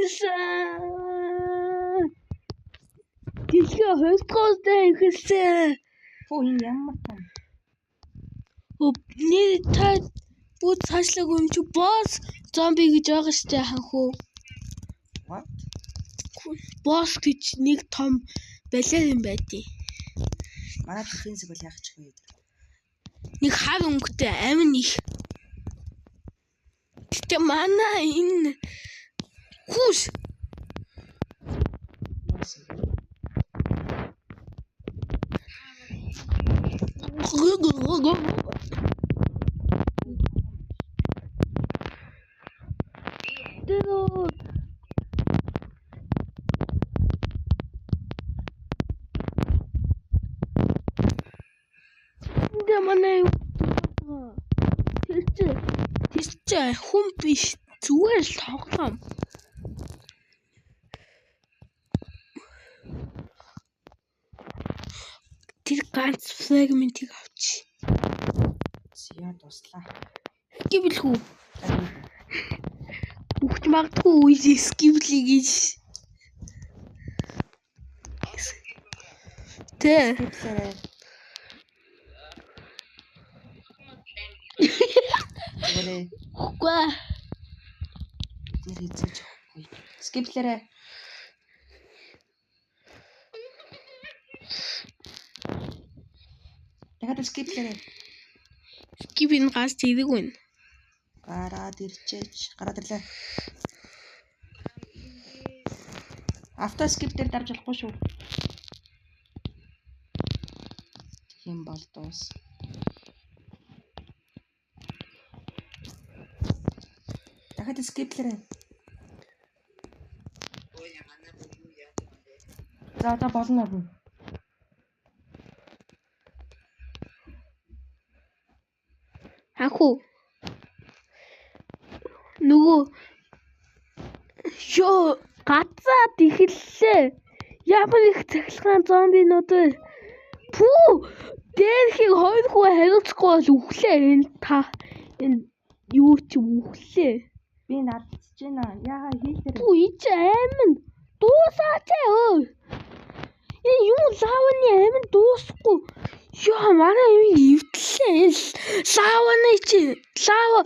ихсэн. Дэлхий холдгоостай ихсэн. Фу энэ ямар тань. Нэр та бүгд цаашлаг юм чи босс зомби гэж байгаа штэ ханхуу. What? Босс гэж нэг том балер юм байдیں۔ Манай дефенс бол яах ч вэ? Нэг хар өнгөтэй амин их. Гэтэ манай энэ хүс хүн биш зүгээр л тоглоом. Тэр ганц фрагментийг авчи. Яа дуслаа. Скиблхүү. Бүгд магадгүй үе скиблий гэж. Тэ. Хөөе. Тэр эзэж өгөхгүй. Скиплэрэ. Дахиад скиплэрэ. Скипийн газ зэрэг байна. Гараад ирлээ. Авто скип дээр дарж болохгүй шүү. Тийм бол дуус. Дахиад скиплэрэ. За одоо болно уу? Хаху. Нөгөө ёо гацаад ихэллээ. Ямар их цахилгаан зомбинууд вэ? Пүү! Дээрхийг хоёр хүү хариуцахгүй бол үхлээ энэ та. Энэ юу ч үхлээ. Би надчж байна. Яага хийхээр. Пүү ич амин дуусаач өө. Энэ юу лавны амин дуусахгүй. Ёо манай юм ивтлээ. Лавны чи лава.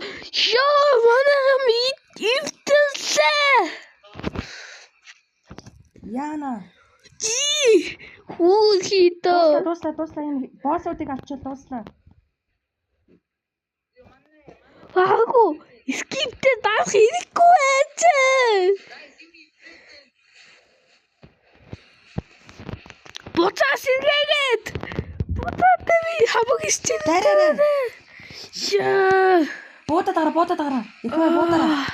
Ёо манай юм ивтлээ. Яана. Хүүхидөө. Дуслаа энэ боссуудыг авчвал дуслаа. Аагүй скиптэй даах хэрэггүй байж. Буцаас иргээд. Буцаатай би хамаг ичсэн. Яа. Буудаа дараа. Ихөө буудаа.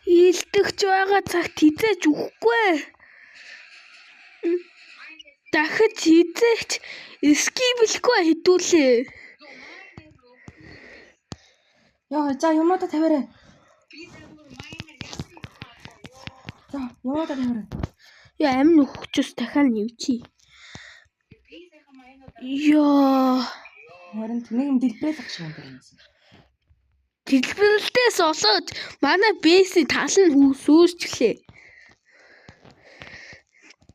Илтгэж байгаа цагт хизээч үхэхгүй. Дахиж хизээч скиблэхгүй хэдүүлээ. Яа, за юмудаа тавиарай. За, юмудаа тавиарай. Яа, амин өгчөөс дахиад нэвчий. Яа. Харин нэг юм дэлбэрэлэх шиг юм байна. Дэлбэрэлтээс олоод манай бэсийн тал нь сүүсчлээ.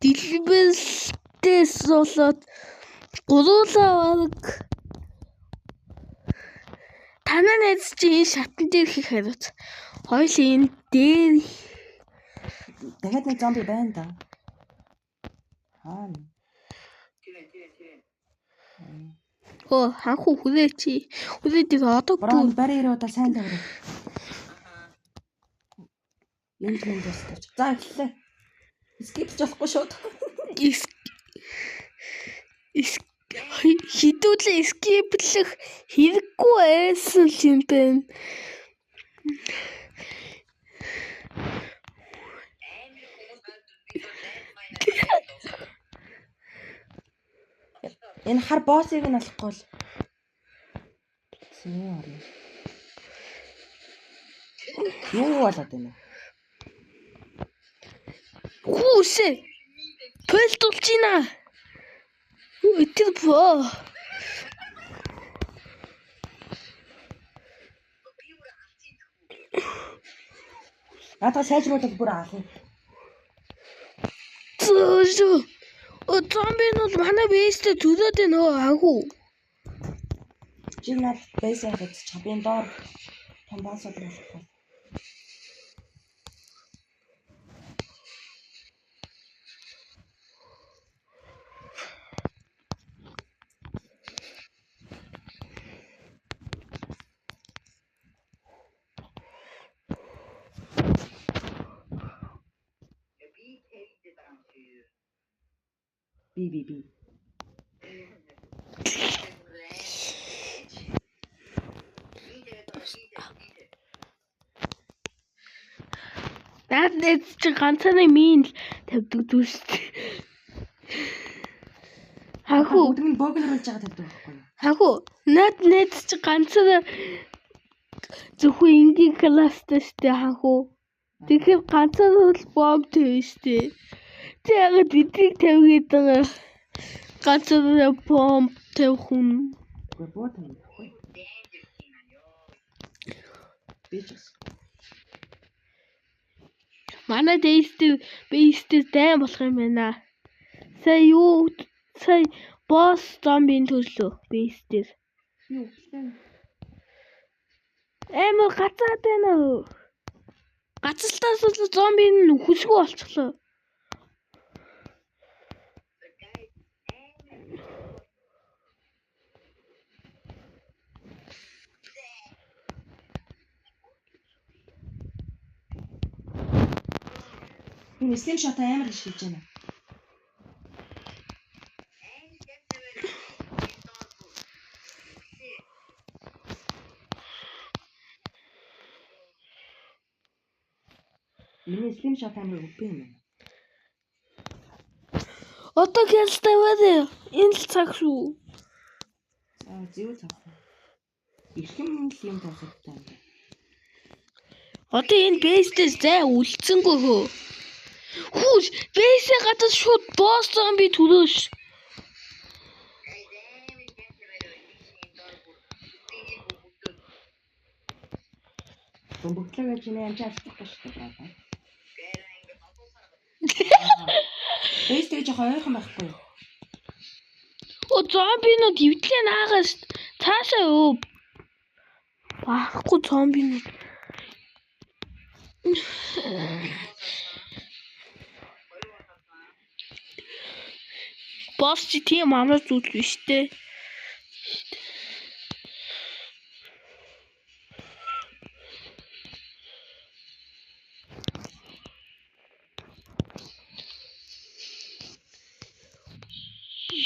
Дэлбэрэлтээс олоод гуруулаа баг. Танаа найз чи энэ шатан дээр хийх хариуц. Хоёул энэ дээр дахиад нэг зомби байна да. Оо, ханху хүрээчи. Хүрээдэг одоо бүр барьераа удаа сайн тавиарай. Энд юм дуустаач. За эхэллээ. Скипч болохгүй шууд. Хидүүлээ скиплэх хэрэггүй байсан юм байна. Энэ хар боссыг нь алахгүй л. Юу болоод байна? Хүүсээ. Пөлтулж байна. Тэр боо. Надад сайжруулах бүр аах. Зөө. Зомбинууд манай бэйстэй зүлээд нөө агуу. Чи над бэйсээ гэж чабын доор том баасаад болох. Би. Наад нэг чи ганцаараа мин тавьдаг дүүштэй. Хагуу. Бүгд нь богнруулж байгаа тавьдаг байхгүй юу? Хагуу. Наад нэг чи ганцаараа зөвхөн ингийн класстай штэ хагуу. Тэгэхээр ганцаараа л бомб тавь штэ. Тэ яг бидийг тавьгээд байгаа. Ганцаараа бомб тавих хүн. Гэхдээ боо тавихгүй. Бич. Манай бэйстэй дайм болох юм байна. Сая босс зомбийн төрлөө бэйстэй. Юу гэсэн? Амар гацаад байна уу? Гацалтаас л зомби хүсгүй болчихлоо. Энэ слим шот амар их хийж байна. Миний слим шот амар үгүй юм. Одоо хялтай байна. Энэ л цаг шүү. Зөв цаг. Ирхэм слим тасагтай. Одоо энэ бэйстэй зай үлдсэнгүй хөө. Хүүш бэйсээ гадаад шууд босс зомби төрөөш. Бомбоглоо гэж нэ амжаа авчих гэж байна. Бэйстэй жоохон ойрхон байхгүй юу? Зомбинууд ивдлээ наагаас цаашаа өө. Баахгүй зомбинууд. Босс чи тийм амар зүйл биш дээ.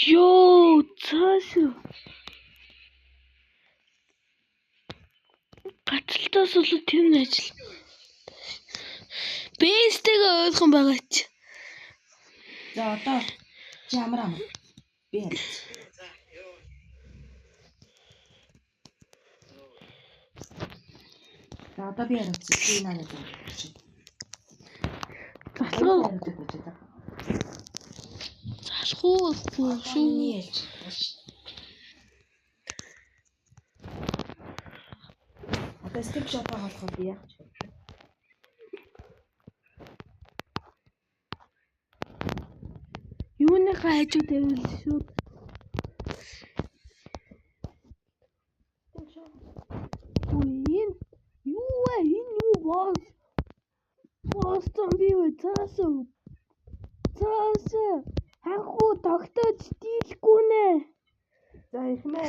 Йоо, цаашаа. Гацалтаас бол тэр нь ажил. Бэйстэйгээ ойлгон байгаа ч. За одоо чи амар. Би яа. За одоо би яач чи наад. Залхуухгүй шүү. Одоо степ шот хаалхав би яах вэ? Юуныхаа хажууд байвал шүү. Юу вэ? Энэ юу босс? Босс зомби вэ? Цаасаа. Хагуу тогтоож дийлэхгүй нэ. За ихнэ.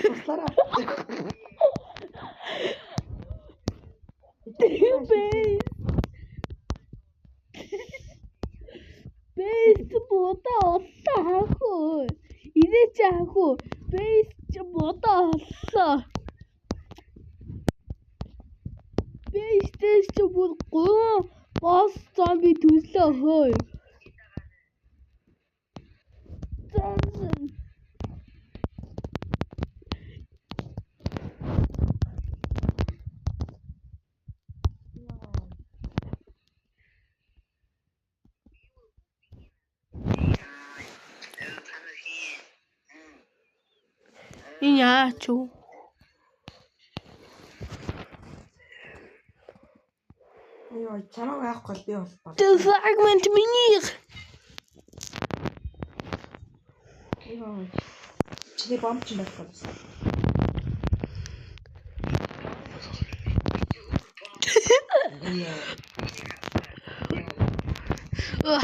Туслаараа. Бэйс бодоо оллоо хагуу. Инээч хагуу. Бэйс ч бодоо оллоо. Бэйстэйс ч бүр гоо босс зомби төрлөө хөөе. Энэ яач вэ? Йоо, чамайг авахгүй би бол бод. The fragment минийх. Йоо. Чиний бомб ч байхгүй байсан.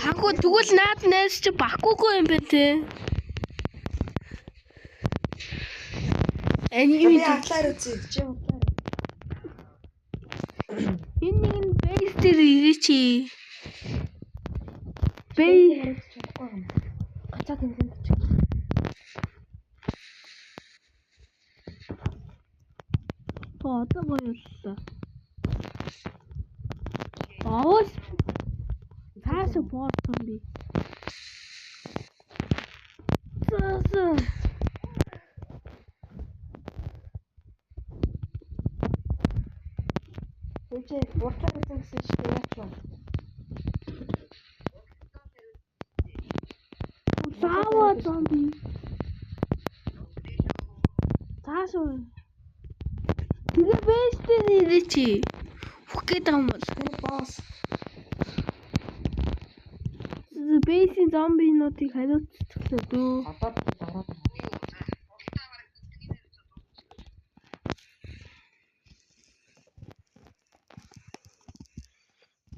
Хангу тэгвэл наад найз чи баггүй юм бэ те. Би атлаар үзье. Чи утлаар. Энэ нэг нь бейс дээр ирээ чи. Бэй Чадахгүй юм. Гацаад юм гэж. одоо гоёллоо. Аавс таас боотсон би. Саа. Эцэг утлаар үзсэн гэсэн чинь яач вэ? Сава зомби. Таас уу. Тэгээ бейс дээр ирээ чи. Хөх гээд байгаа юм бол. Тэр босс. Бейсийн зомбинуудыг хариуцчихлаа дөө. Одоо дараад.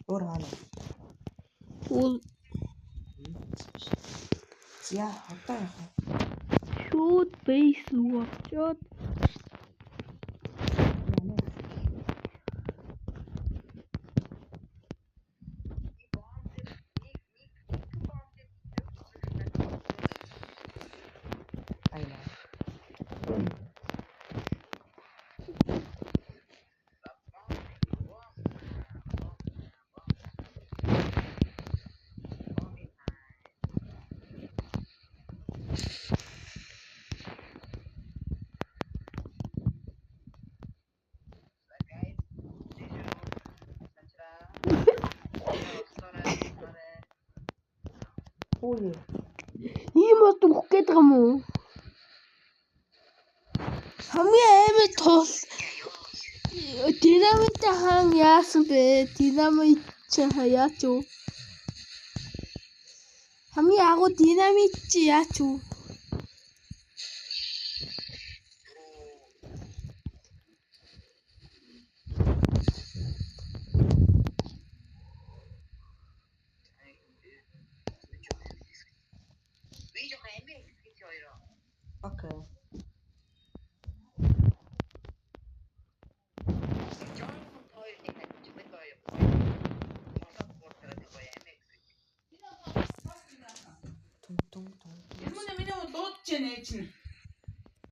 Өөр хаана? Үл Яа, одоо яах вэ? шууд бейс руу очоод Ой. ийм бод өгөх гээд байгаа юм уу? Хамгийн аймаг тул динамит хаан яасан бэ? Динамит чи яач вэ? Хамгийн агуу динамит чи яач вэ? Окей. Тун. Энэ миний дуудаж байна ээж нь.